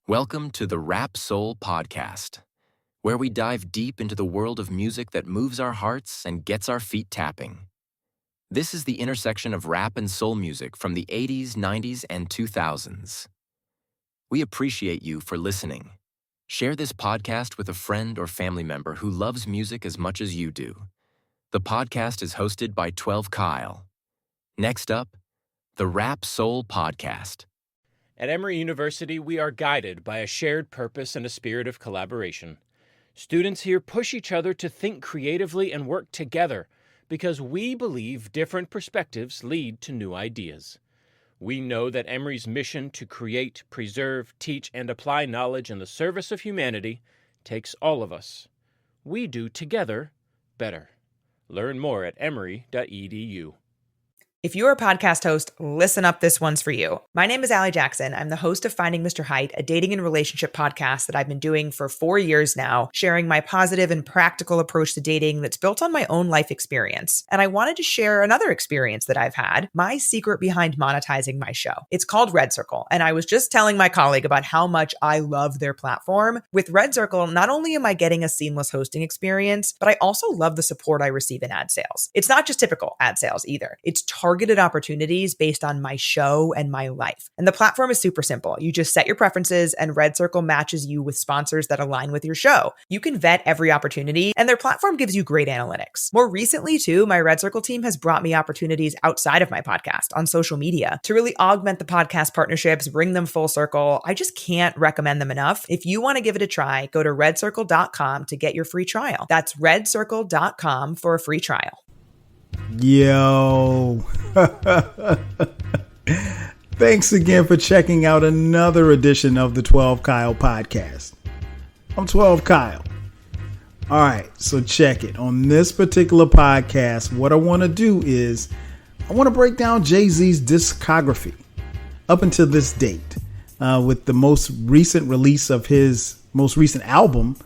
Welcome to the Rap Soul Podcast, where we dive deep into the world of music that moves our hearts and gets our feet tapping. This is the intersection of rap and soul music from the 80s, 90s, and 2000s. We appreciate you for listening. Share this podcast with a friend or family member who loves music as much as you do. The podcast is hosted by 12 Kyle. Next up, the Rap Soul Podcast. At Emory University, we are guided by a shared purpose and a spirit of collaboration. Students here push each other to think creatively and work together because we believe different perspectives lead to new ideas. We know that Emory's mission to create, preserve, teach, and apply knowledge in the service of humanity takes all of us. We do together better. Learn more at emory.edu. If you're a podcast host, listen up, this one's for you. My name is Allie Jackson. I'm the host of Finding Mr. Height, a dating and relationship podcast that I've been doing for 4 years now, sharing my positive and practical approach to dating that's built on my own life experience. And I wanted to share another experience that I've had, my secret behind monetizing my show. It's called Red Circle, and I was just telling my colleague about how much I love their platform. With Red Circle, not only am I getting a seamless hosting experience, but I also love the support I receive in ad sales. It's not just typical ad sales either. It's targeted opportunities based on my show and my life. And the platform is super simple. You just set your preferences and Red Circle matches you with sponsors that align with your show. You can vet every opportunity and their platform gives you great analytics. More recently too, my Red Circle team has brought me opportunities outside of my podcast on social media to really augment the podcast partnerships, bring them full circle. I just can't recommend them enough. If you want to give it a try, go to redcircle.com to get your free trial. That's redcircle.com for a free trial. Yo. Thanks again for checking out another edition of the 12 Kyle podcast. I'm 12 Kyle. All right, so check it. On this particular podcast, what I want to do is I want to break down Jay-Z's discography up until this date, with the most recent release of his most recent album.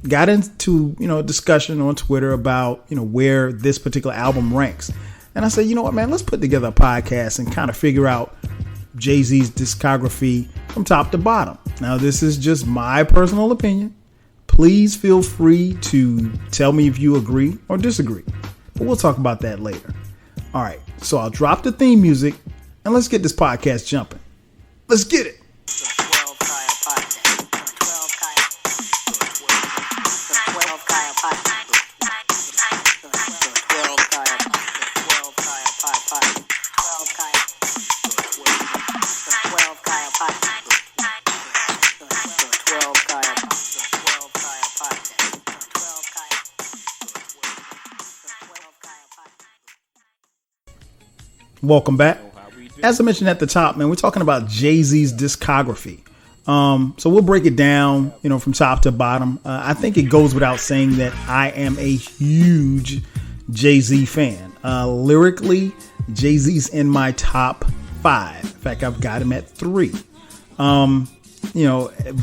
Got into, a discussion on Twitter about, where this particular album ranks. And I said, you know what, man, let's put together a podcast and kind of figure out Jay-Z's discography from top to bottom. Now, this is just my personal opinion. Please feel free to tell me if you agree or disagree. But we'll talk about that later. All right, so I'll drop the theme music and let's get this podcast jumping. Let's get it. Welcome back. As I mentioned at the top, man, we're talking about Jay-Z's discography. So we'll break it down, from top to bottom. I think it goes without saying that I am a huge Jay-Z fan. Lyrically, Jay-Z's in my top 5. In fact, I've got him at 3.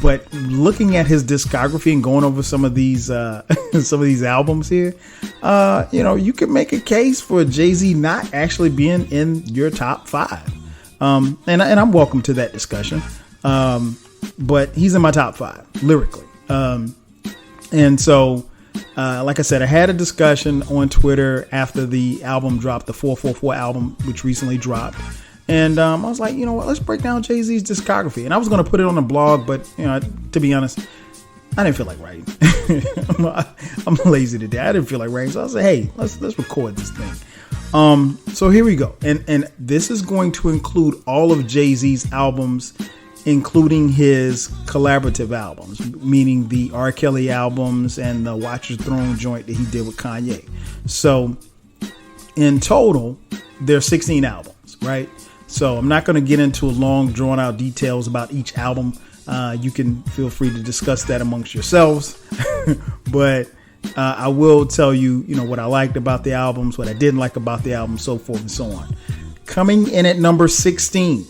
But looking at his discography and going over some of these albums here, you can make a case for Jay-Z not actually being in your top 5. And I'm welcome to that discussion. But he's in my top 5 lyrically. And so, like I said, I had a discussion on Twitter after the album dropped, the 444 album, which recently dropped. And I was like, you know what, let's break down Jay-Z's discography. And I was going to put it on the blog, but, to be honest, I didn't feel like writing. I'm lazy today. I didn't feel like writing. So I said, hey, let's record this thing. So here we go. And this is going to include all of Jay-Z's albums, including his collaborative albums, meaning the R. Kelly albums and the Watch Your Throne joint that he did with Kanye. So in total, there's 16 albums, right? So I'm not going to get into long, drawn out details about each album. You can feel free to discuss that amongst yourselves. But I will tell you, what I liked about the albums, what I didn't like about the album, so forth and so on. Coming in at number 16,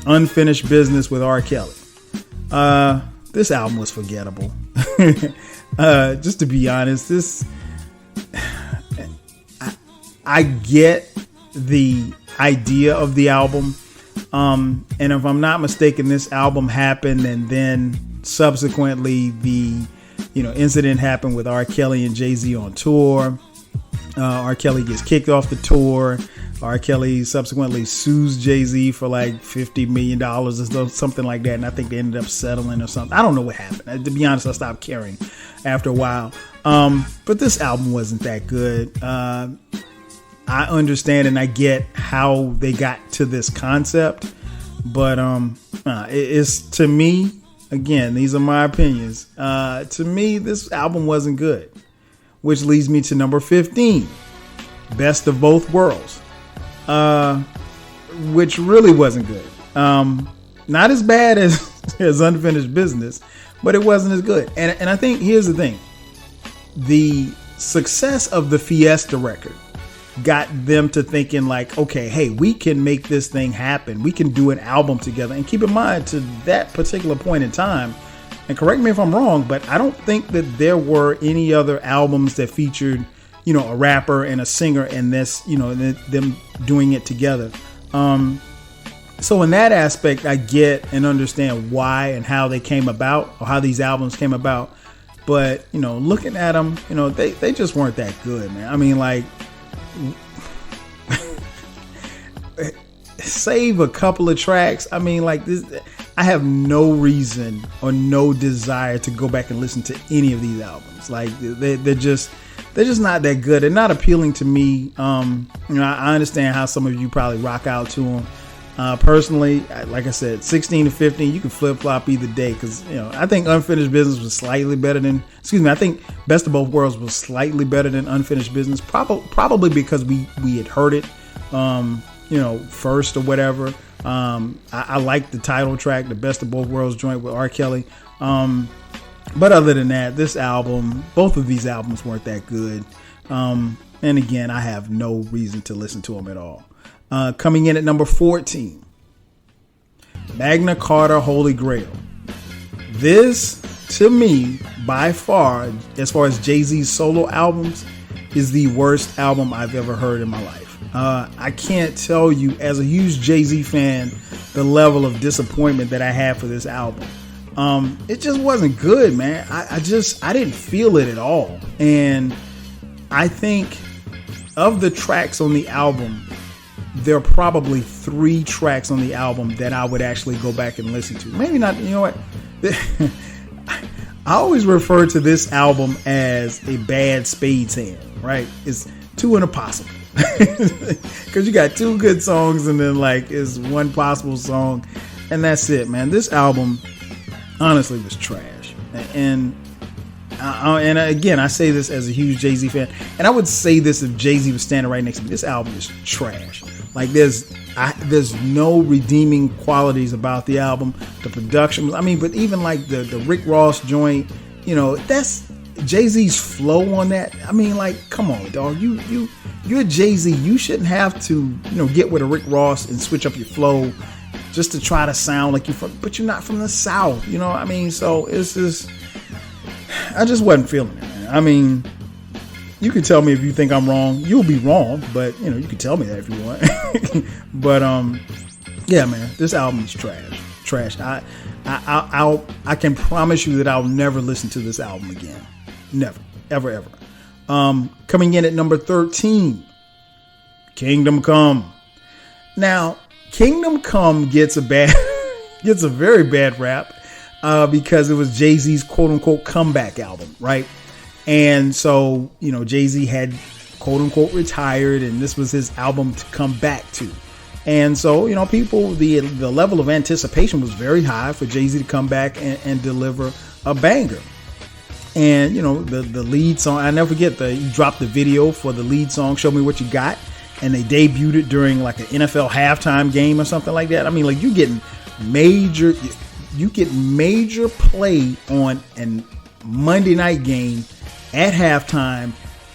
Unfinished Business with R. Kelly. This album was forgettable. Just to be honest, I get the idea of the album. And if I'm not mistaken, this album happened, and then subsequently the incident happened with R. Kelly and Jay-Z on tour. R. Kelly gets kicked off the tour. R. Kelly subsequently sues Jay-Z for like $50 million or something like that. And I think they ended up settling or something. I don't know what happened. To be honest, I stopped caring after a while. But this album wasn't that good. I understand and I get how they got to this concept. But it's, to me, again, these are my opinions. To me, this album wasn't good. Which leads me to number 15, Best of Both Worlds, which really wasn't good. Not as bad as Unfinished Business, but it wasn't as good. And I think here's the thing. The success of the Fiesta record got them to thinking like, okay, hey, we can make this thing happen. We can do an album together. And keep in mind, to that particular point in time, and correct me if I'm wrong, but I don't think that there were any other albums that featured, a rapper and a singer and this, them doing it together. So in that aspect, I get and understand why and how they came about, or how these albums came about. But, looking at them, they just weren't that good, man. I mean, like, save a couple of tracks. I mean, like this, I have no reason or no desire to go back and listen to any of these albums. Like they're just not that good. They're not appealing to me. I understand how some of you probably rock out to them. Personally, like I said, 16 to 15, you can flip flop either day. Cause I think Unfinished Business was slightly better than, I think Best of Both Worlds was slightly better than Unfinished Business. Probably because we had heard it, first or whatever. I like the title track, the Best of Both Worlds joint with R. Kelly. But other than that, both of these albums weren't that good. And again, I have no reason to listen to them at all. Coming in at number 14, Magna Carta Holy Grail. This, to me, by far, as far as Jay-Z's solo albums, is the worst album I've ever heard in my life. I can't tell you, as a huge Jay-Z fan, the level of disappointment that I had for this album. It just wasn't good, man. I didn't feel it at all. And I think of the tracks on the album, there are probably 3 tracks on the album that I would actually go back and listen to. Maybe not, you know what? I always refer to this album as a bad Spades hand, right? It's 2 impossible. Because you got 2 good songs and then like it's 1 possible song. And that's it, man. This album honestly was trash. And again, I say this as a huge Jay-Z fan. And I would say this if Jay-Z was standing right next to me. This album is trash. Like there's no redeeming qualities about the album. The production, but even like the Rick Ross joint, that's Jay-Z's flow on that. Come on, dog. You're Jay-Z. You shouldn't have to, get with a Rick Ross and switch up your flow just to try to sound like but you're not from the South, So it's just, I just wasn't feeling it, man. You can tell me if you think I'm wrong. You'll be wrong, but you can tell me that if you want. But yeah, man, this album is trash. I can promise you that I'll never listen to this album again. Never, ever. Coming in at number 13, Kingdom Come. Now, Kingdom Come gets a very bad rap because it was Jay-Z's quote unquote comeback album, right? And so, Jay-Z had quote unquote retired, and this was his album to come back to. And so, people, the level of anticipation was very high for Jay-Z to come back and deliver a banger. And, the lead song, I never forget, he dropped the video for the lead song, Show Me What You Got. And they debuted it during like an NFL halftime game or something like that. You get major play on a Monday night game at halftime.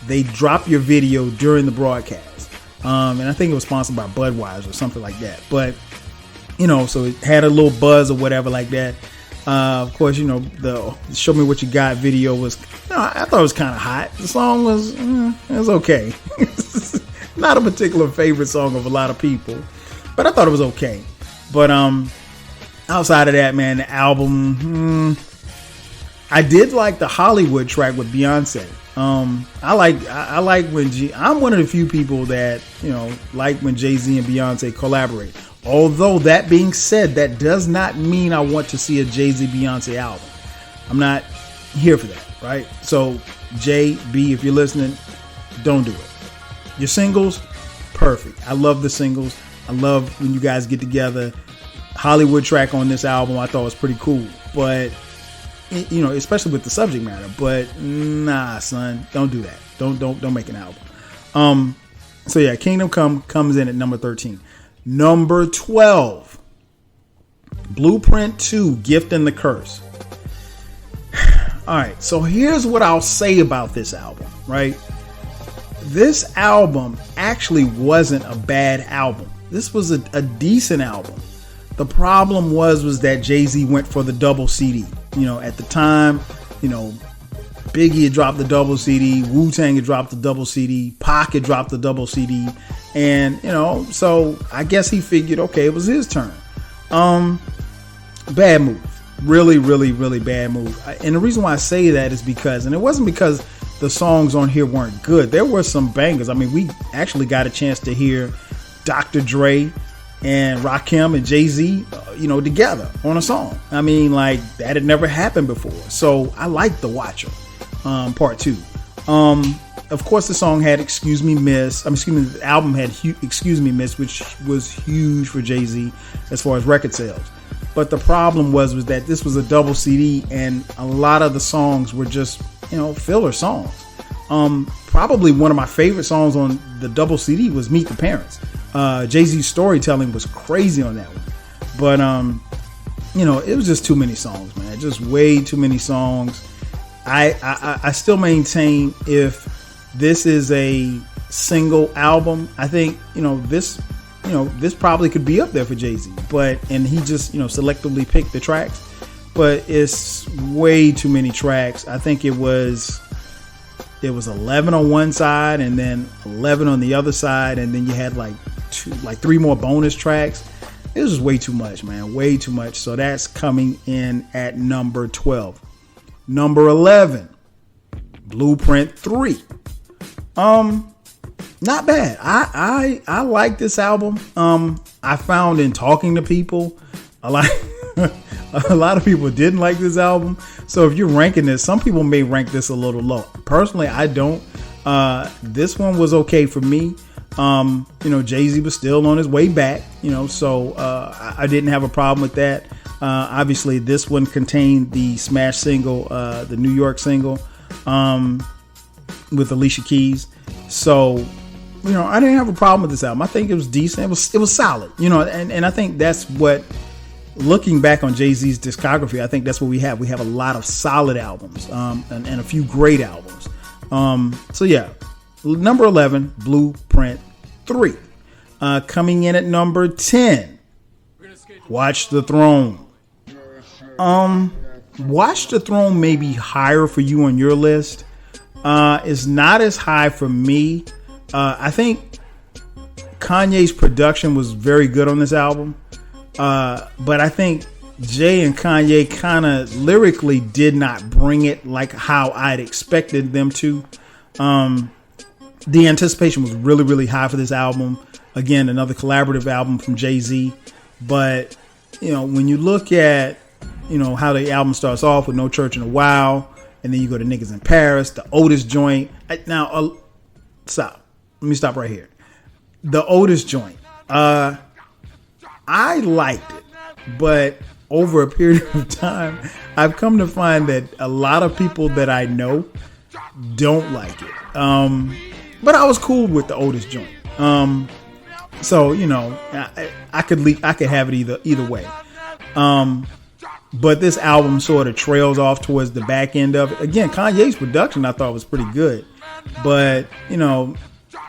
They drop your video during the broadcast. And I think it was sponsored by Budweiser or something like that. But, so it had a little buzz or whatever like that. Of course, the Show Me What You Got video was, I thought it was kind of hot. The song was, it was okay. Not a particular favorite song of a lot of people, but I thought it was okay. But outside of that, man, the album, I did like the Hollywood track with Beyonce. I like when I'm one of the few people that, like when Jay-Z and Beyonce collaborate. Although that being said, that does not mean I want to see a Jay-Z Beyonce album. I'm not here for that, right? So JB, if you're listening, don't do it. Your singles, perfect. I love the singles. I love when you guys get together. Hollywood track on this album I thought was pretty cool, but especially with the subject matter. But nah, son, don't do that. Don't make an album. So yeah, Kingdom Come comes in at number 13. Number 12, Blueprint 2, Gift and the Curse. All right, so here's what I'll say about this album, right? This album actually wasn't a bad album. This was a decent album. The problem was that Jay-Z went for the double CD. At the time, Biggie had dropped the double CD, Wu-Tang had dropped the double CD, Pac had dropped the double CD, and so I guess he figured, okay, it was his turn. Bad move. Really, really, really bad move. And the reason why I say that is because, and it wasn't because the songs on here weren't good. There were some bangers. I mean, we actually got a chance to hear Dr. Dre and Rakim and Jay-Z, together on a song. I mean, like, that had never happened before. So I like The Watcher, part 2. Of course, the song had the album had Excuse Me Miss, which was huge for Jay-Z as far as record sales. But the problem was that this was a double CD and a lot of the songs were just, filler songs. Probably one of my favorite songs on the double CD was Meet the Parents. Jay-Z's storytelling was crazy on that one. But, it was just too many songs, man. Just way too many songs. I still maintain if this is a single album, I think, this probably could be up there for Jay-Z. And he just, selectively picked the tracks. But it's way too many tracks. I think it was 11 on one side and then 11 on the other side, and then you had like 3 more bonus tracks. It was just way too much, man. Way too much. So that's coming in at number 12. Number 11, Blueprint 3. Not bad. I like this album. I found in talking to people, a lot of people didn't like this album. So if you're ranking this, some people may rank this a little low. Personally, I don't. This one was okay for me. Jay-Z was still on his way back, so I didn't have a problem with that. Obviously, this one contained the smash single, the New York single, with Alicia Keys. So, I didn't have a problem with this album. I think it was decent. It was solid, and I think that's what, looking back on Jay-Z's discography, I think that's what we have. We have a lot of solid albums, and a few great albums. So yeah, number 11, Blueprint 3. Coming in at number 10, Watch the Throne. Watch the Throne may be higher for you on your list. It's not as high for me. I think Kanye's production was very good on this album. But I think Jay and Kanye kind of lyrically did not bring it like how I'd expected them to. The anticipation was really, really high for this album. Again, another collaborative album from Jay-Z. But, when you look at, how the album starts off with No Church in a While, and then you go to Niggas in Paris, the Otis joint. Stop. Let me stop right here. The Otis joint. I liked it, but over a period of time, I've come to find that a lot of people that I know don't like it. But I was cool with the Otis joint. So I could have it either way. But this album sort of trails off towards the back end of it. Again, Kanye's production I thought was pretty good, but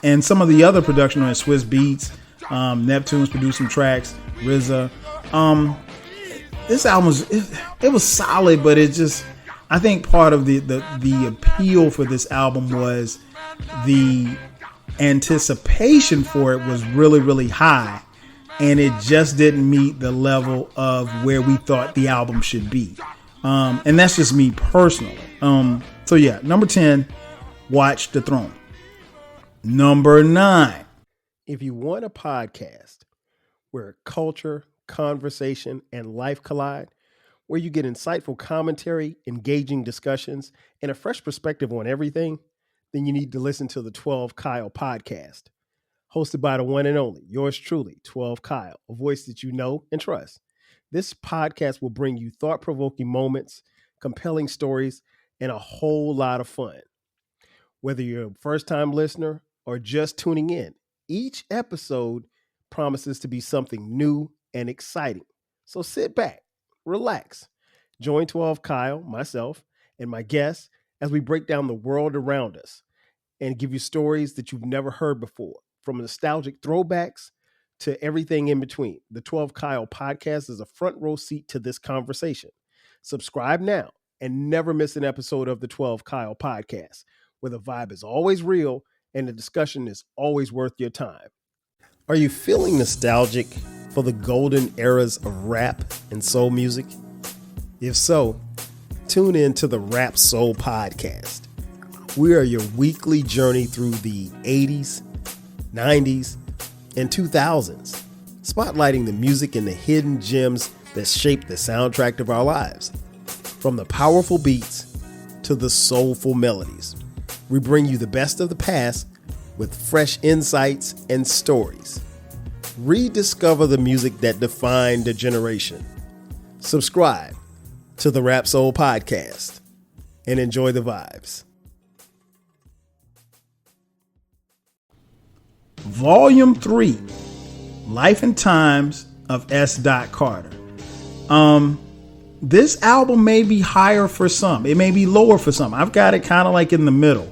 and some of the other production on Swiss Beats, Neptune's produced some tracks, RZA. This album was solid, but it just, I think part of the appeal for this album was the anticipation for it was really, really high. and it just didn't meet the level of where we thought the album should be. And that's just me personally. So yeah, number 10, Watch the Throne. Number 9. If you want a podcast where culture, conversation, and life collide, where you get insightful commentary, engaging discussions, and a fresh perspective on everything, then you need to listen to the 12 Kyle podcast. Hosted by the one and only, yours truly, 12 Kyle, a voice that you know and trust. This podcast will bring you thought-provoking moments, compelling stories, and a whole lot of fun. Whether you're a first-time listener or just tuning in, each episode promises to be something new and exciting. So sit back, relax, join 12 Kyle, myself, and my guests as we break down the world around us and give you stories that you've never heard before, from nostalgic throwbacks to everything in between. The 12 Kyle podcast is a front row seat to this conversation. Subscribe now and never miss an episode of the 12 Kyle podcast, where the vibe is always real and the discussion is always worth your time. Are you feeling nostalgic for the golden eras of rap and soul music? If so, tune in to the Rap Soul podcast. We are your weekly journey through the 80s, 90s, and 2000s, spotlighting the music and the hidden gems that shaped the soundtrack of our lives. From the powerful beats to the soulful melodies, we bring you the best of the past with fresh insights and stories. Rediscover the music that defined a generation. Subscribe to the Rap Soul podcast and enjoy the vibes. Volume 3, Life and Times of S. Carter. This album may be higher for some. It may be lower for some. I've got it kind of like in the middle.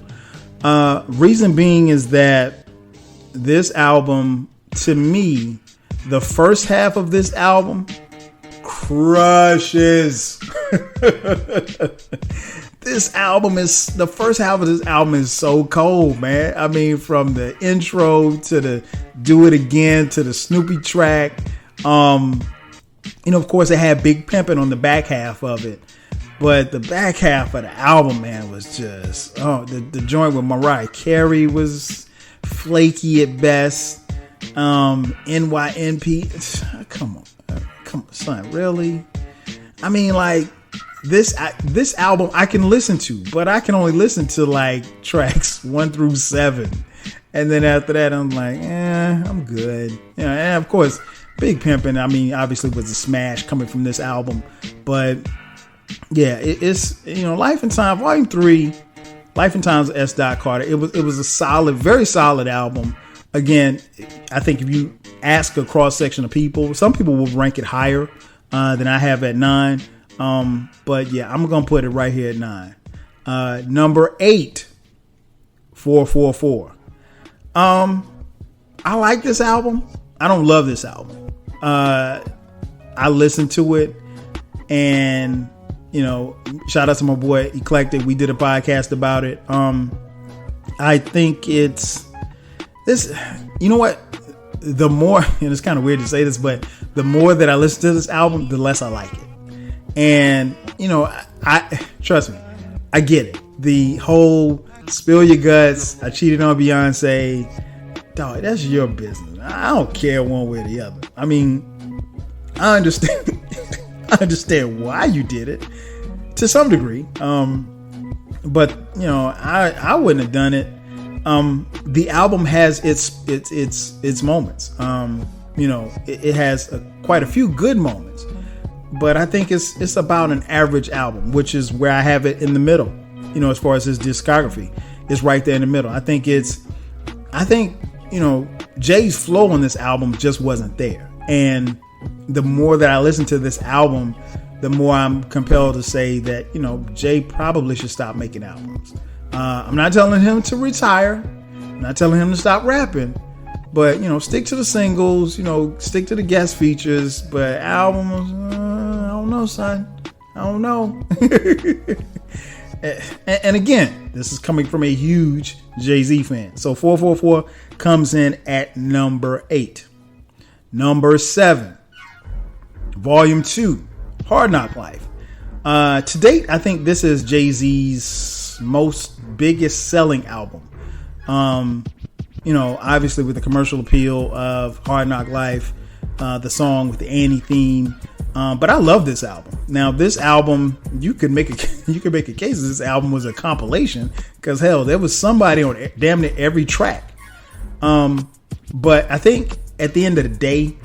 Reason being is that this album, to me, the first half of this album crushes. The first half of this album is so cold, man. I mean, from the intro to the Do It Again to the Snoopy track. Of course, it had Big Pimpin' on the back half of it. But the back half of the album, man, was just, the joint with Mariah Carey was flaky at best. NYNP, come on, son, really? I mean, like, this album I can listen to, but I can only listen to like tracks 1 through 7. And then after that, I'm like, I'm good. And of course, Big Pimpin', I mean, obviously was a smash coming from this album. But yeah, it's, Life and Time, Volume 3, Life and Times of S. Carter. It was a solid, very solid album. Again, I think if you ask a cross section of people, some people will rank it higher than I have at 9. But yeah, I'm going to put it right here at 9. Number 8, 444. I like this album. I don't love this album. I listened to it and, shout out to my boy Eclectic. We did a podcast about it. I think it's this, what? The more, and it's kind of weird to say this, but the more that I listen to this album, the less I like it. And, I trust me, I get it. The whole spill your guts, I cheated on Beyonce, dog, that's your business. I don't care one way or the other. I mean, I understand I understand why you did it to some degree. But I wouldn't have done it. The album has its moments. It has quite a few good moments. But I think it's about an average album, which is where I have it in the middle. As far as his discography, it's right there in the middle. I think Jay's flow on this album just wasn't there. And the more that I listen to this album, the more I'm compelled to say that, Jay probably should stop making albums. I'm not telling him to retire. I'm not telling him to stop rapping. But, stick to the singles, stick to the guest features. But albums, I don't know, son. I don't know. And again, this is coming from a huge Jay-Z fan. So 444 comes in at number 8. Number 7, Volume 2, Hard Knock Life. To date, I think this is Jay-Z's most biggest selling album. Obviously with the commercial appeal of Hard Knock Life, the song with the Annie theme. But I love this album. Now, this album, you could make a case that this album was a compilation, because hell, there was somebody on damn near every track. But I think at the end of the day,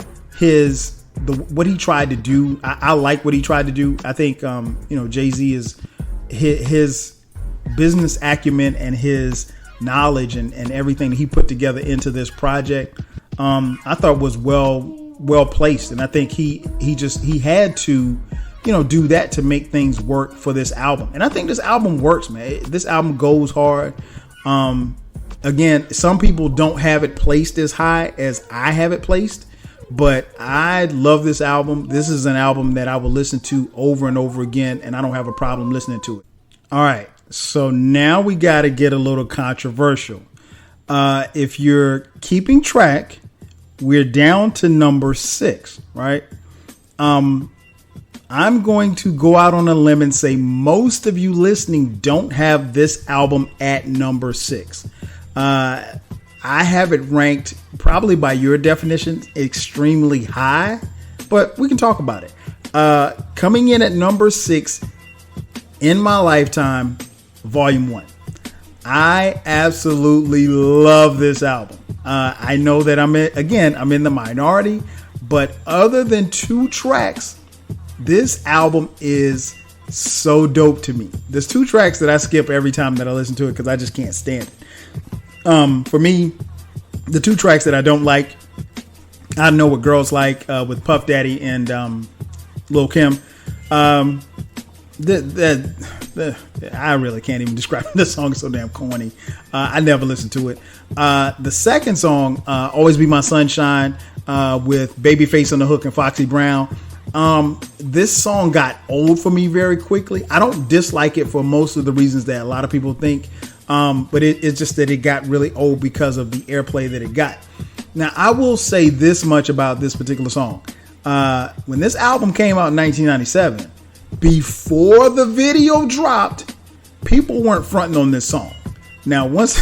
what he tried to do, I like what he tried to do. I think Jay-Z is his business acumen and his knowledge and everything that he put together into this project, I thought was well placed. And I think he had to do that to make things work for this album. And I think this album works, man. This album goes hard. Again, some people don't have it placed as high as I have it placed, but I love this album. This is an album that I will listen to over and over again, and I don't have a problem listening to it. All right, so now we got to get a little controversial. If you're keeping track, we're down to number 6, right? I'm going to go out on a limb and say most of you listening don't have this album at number 6. I have it ranked, probably by your definition, extremely high, but we can talk about it. Coming in at number 6, In My Lifetime, Volume 1. I absolutely love this album. I know that I'm in the minority, but other than 2 tracks, this album is so dope to me. There's 2 tracks that I skip every time that I listen to it because I just can't stand it. For me, the 2 tracks that I don't like, I Know What Girls Like with Puff Daddy and Lil' Kim. I really can't even describe it. This song is so damn corny. I never listened to it. The second song, Always Be My Sunshine, with Babyface on the hook and Foxy Brown. This song got old for me very quickly. I don't dislike it for most of the reasons that a lot of people think. But it's just that it got really old because of the airplay that it got. Now, I will say this much about this particular song. When this album came out in 1997, before the video dropped, people weren't fronting on this song. Now, once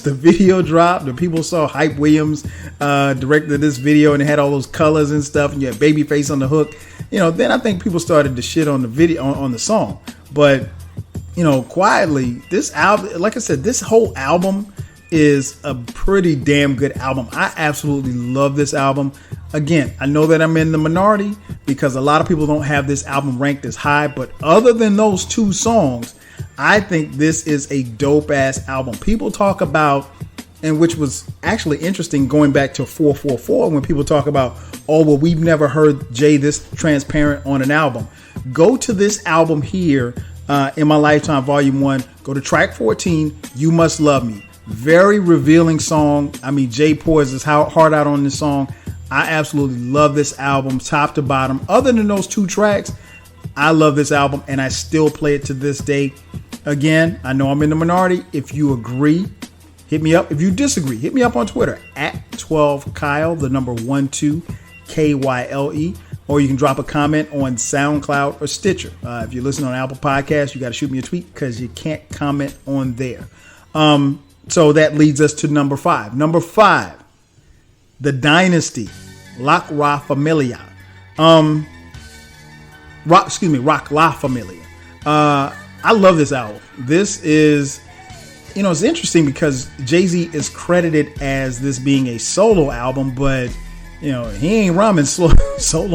the video dropped and people saw Hype Williams directed this video and it had all those colors and stuff, and you had Babyface on the hook, then I think people started to shit on the video on the song. But quietly, this album, like I said, this whole album is a pretty damn good album. I absolutely love this album. Again, I know that I'm in the minority because a lot of people don't have this album ranked as high, but other than those 2 songs, I think this is a dope ass album. People talk about, and which was actually interesting going back to 444, when people talk about, oh, well, we've never heard Jay this transparent on an album. Go to this album here, In My Lifetime, Volume 1. Go to track 14, You Must Love Me. Very revealing song. I mean, Jay pours his heart out on this song. I absolutely love this album, top to bottom. Other than those 2 tracks, I love this album, and I still play it to this day. Again, I know I'm in the minority. If you agree, hit me up. If you disagree, hit me up on Twitter at 12Kyle, the number 12 KYLE. Or you can drop a comment on SoundCloud or Stitcher. If you're listening on Apple Podcasts, you got to shoot me a tweet because you can't comment on there. So that leads us to number 5. Number 5, The Dynasty, Rock La Familia. Rock La Familia. I love this album. This is, it's interesting because Jay-Z is credited as this being a solo album, but he ain't rhyming solo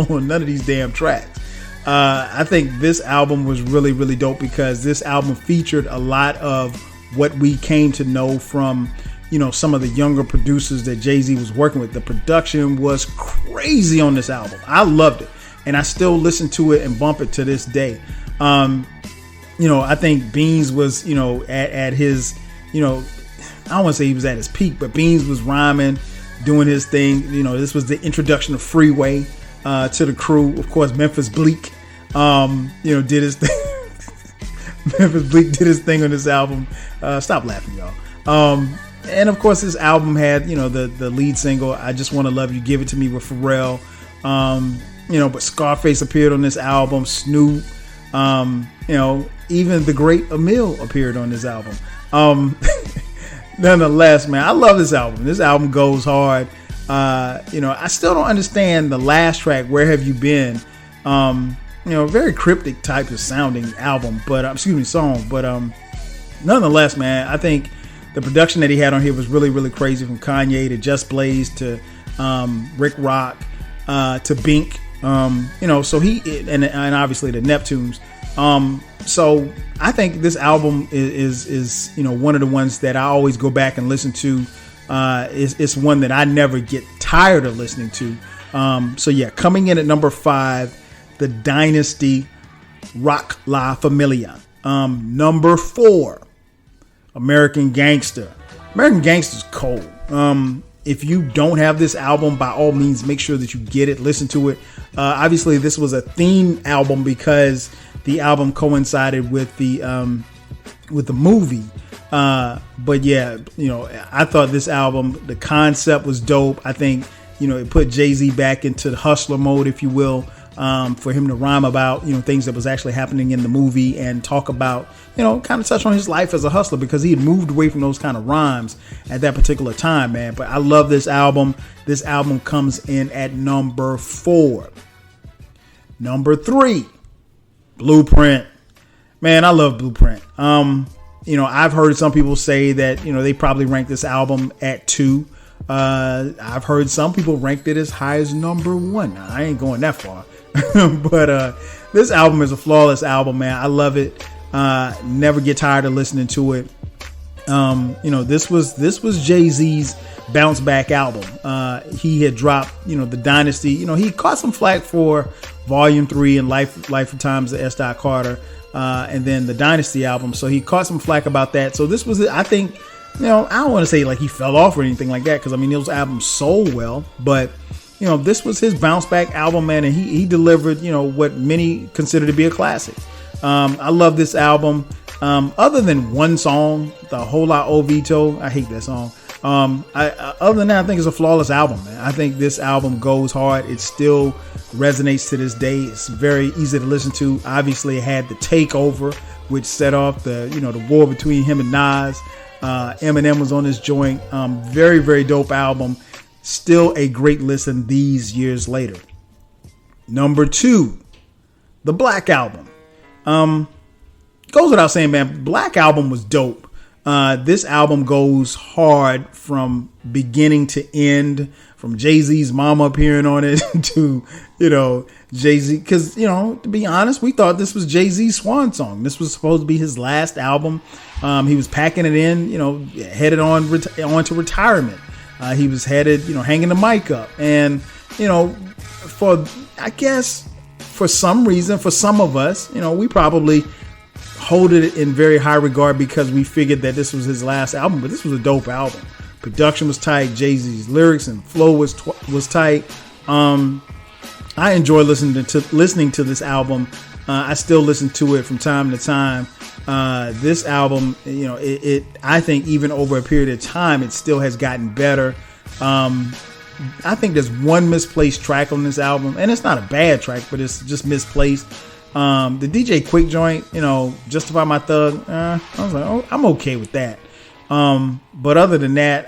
on none of these damn tracks. I think this album was really, really dope because this album featured a lot of what we came to know from, some of the younger producers that Jay-Z was working with. The production was crazy on this album. I loved it. And I still listen to it and bump it to this day. I think Beans was, at his, I don't want to say he was at his peak, but Beans was rhyming, doing his thing. This was the introduction of Freeway to the crew. Of course, Memphis Bleak, did his thing. Memphis Bleak did his thing on this album. Stop laughing, y'all. And of course, this album had, the lead single, I Just Want to Love You, Give It To Me with Pharrell. But Scarface appeared on this album, Snoop, even the great Emil appeared on this album. Nonetheless, man, I love this album. This album goes hard. I still don't understand the last track, Where Have You Been? Very cryptic type of sounding album, song. But nonetheless, man, I think the production that he had on here was really, really crazy, from Kanye to Just Blaze to Rick Rock to Bink. So he and obviously the Neptunes. So I think this album is one of the ones that I always go back and listen to. It's one that I never get tired of listening to. Coming in at number 5, The Dynasty, Rock La Familia. Number 4, American Gangster. American Gangster's cold. If you don't have this album, by all means, make sure that you get it, listen to it. Obviously, this was a theme album because the album coincided with the movie. But yeah, I thought this album, the concept was dope. I think, it put Jay-Z back into the hustler mode, if you will, for him to rhyme about, things that was actually happening in the movie and talk about, kind of touch on his life as a hustler, because he had moved away from those kind of rhymes at that particular time, man. But I love this album. This album comes in at number 4. Number 3, Blueprint. Man, I love Blueprint. I've heard some people say that, they probably ranked this album at 2. I've heard some people ranked it as high as number 1. Now, I ain't going that far. But this album is a flawless album, man. I love it. Never get tired of listening to it. This was Jay-Z's bounce back album. He had dropped, The Dynasty. He caught some flack for Volume 3 and Life of Times of S. Carter. And then the Dynasty album. So he caught some flack about that. So this was, I think, I don't want to say like he fell off or anything like that, because those albums sold well. But this was his bounce back album, man, and he delivered, what many consider to be a classic. I love this album. Other than one song, the Whole Lot Ovito, I hate that song. Other than that, I think it's a flawless album, man. I think this album goes hard. It still resonates to this day. It's very easy to listen to. Obviously, it had The Takeover, which set off the war between him and Nas. Eminem was on this joint. Very, very dope album. Still a great listen these years later. Number 2, the Black Album. Goes without saying, man, Black Album was dope. This album goes hard from beginning to end, from Jay-Z's mama appearing on it to, Jay-Z. Because, to be honest, we thought this was Jay-Z's swan song. This was supposed to be his last album. He was packing it in, headed on to retirement. He was headed, hanging the mic up. And, for some reason, for some of us, we probably hold it in very high regard because we figured that this was his last album. But this was a dope album. Production was tight. Jay-Z's lyrics and flow was tight. I enjoy listening to this album. I still listen to it from time to time. This album, I think even over a period of time, it still has gotten better. I think there's one misplaced track on this album, and it's not a bad track, but it's just misplaced. The DJ Quick joint, Justify My Thug, I was like, oh, I'm okay with that. But other than that,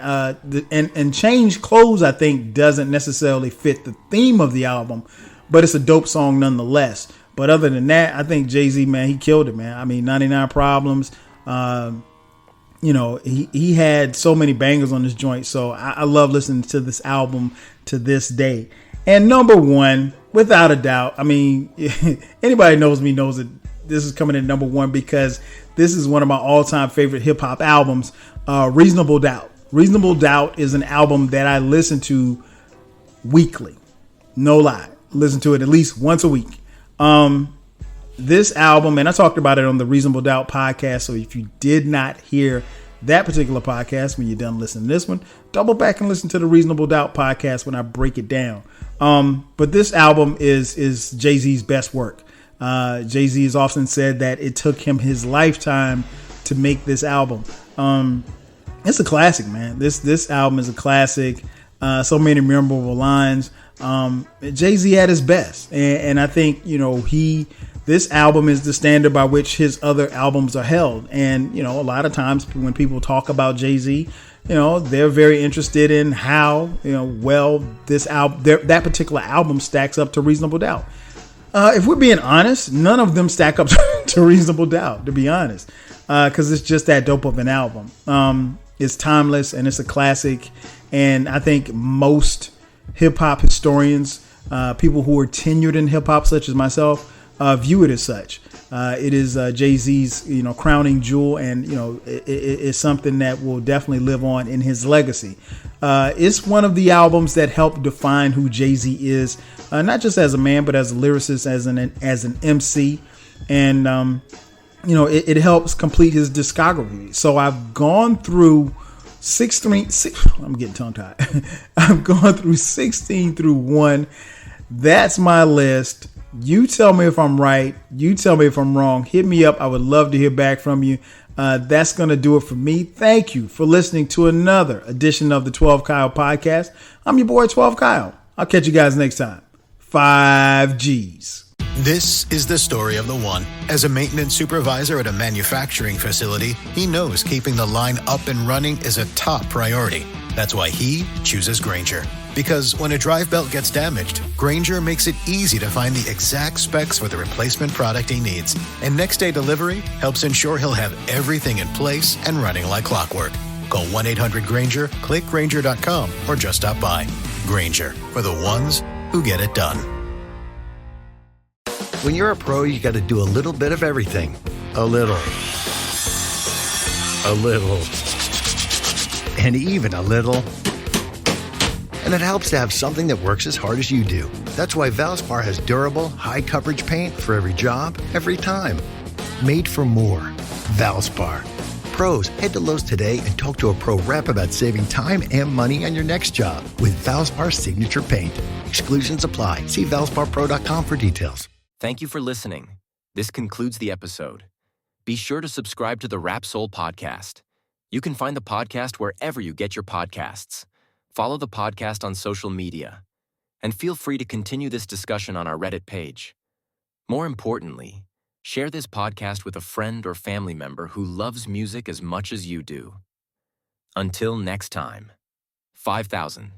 and Change Clothes, I think, doesn't necessarily fit the theme of the album, but it's a dope song nonetheless. But other than that, I think Jay-Z, man, he killed it, man. 99 Problems. He had so many bangers on this joint. So I love listening to this album to this day. And number 1, without a doubt, anybody knows me knows that this is coming in number 1 because this is one of my all-time favorite hip-hop albums, Reasonable Doubt. Reasonable Doubt is an album that I listen to weekly. No lie. Listen to it at least once a week. This album, and I talked about it on the Reasonable Doubt podcast. So if you did not hear that particular podcast when you're done listening to this one, double back and listen to the Reasonable Doubt podcast when I break it down. But this album is Jay-Z's best work. Jay-Z has often said that it took him his lifetime to make this album. And It's a classic, man. This album is a classic. So many memorable lines. Jay-Z at his best, and I think this album is the standard by which his other albums are held. And a lot of times when people talk about Jay-Z, they're very interested in how well this album, that particular album, stacks up to Reasonable Doubt. If we're being honest, none of them stack up to Reasonable Doubt, to be honest, because it's just that dope of an album. It's timeless and it's a classic. And I think most hip hop historians, people who are tenured in hip hop, such as myself, view it as such. It is Jay-Z's, crowning jewel, and it's something that will definitely live on in his legacy. It's one of the albums that helped define who Jay-Z is, not just as a man, but as a lyricist, as an MC, and it helps complete his discography. So I've gone through 16 through 1. That's my list. You tell me if I'm right. You tell me if I'm wrong. Hit me up. I would love to hear back from you. That's going to do it for me. Thank you for listening to another edition of the 12 Kyle podcast. I'm your boy 12 Kyle. I'll catch you guys next time. 5 G's. This is the story of the one. As a maintenance supervisor at a manufacturing facility, he knows keeping the line up and running is a top priority. That's why he chooses Grainger. Because when a drive belt gets damaged, Grainger makes it easy to find the exact specs for the replacement product he needs. And next day delivery helps ensure he'll have everything in place and running like clockwork. Call 1-800-GRAINGER, click Grainger.com, or just stop by. Grainger, for the ones who get it done. When you're a pro, you got to do a little bit of everything. A little. And even a little. And it helps to have something that works as hard as you do. That's why Valspar has durable, high-coverage paint for every job, every time. Made for more. Valspar. Pros, head to Lowe's today and talk to a pro rep about saving time and money on your next job with Valspar Signature Paint. Exclusions apply. See ValsparPro.com for details. Thank you for listening. This concludes the episode. Be sure to subscribe to the Rap Soul podcast. You can find the podcast wherever you get your podcasts. Follow the podcast on social media. And feel free to continue this discussion on our Reddit page. More importantly, share this podcast with a friend or family member who loves music as much as you do. Until next time, 5,000.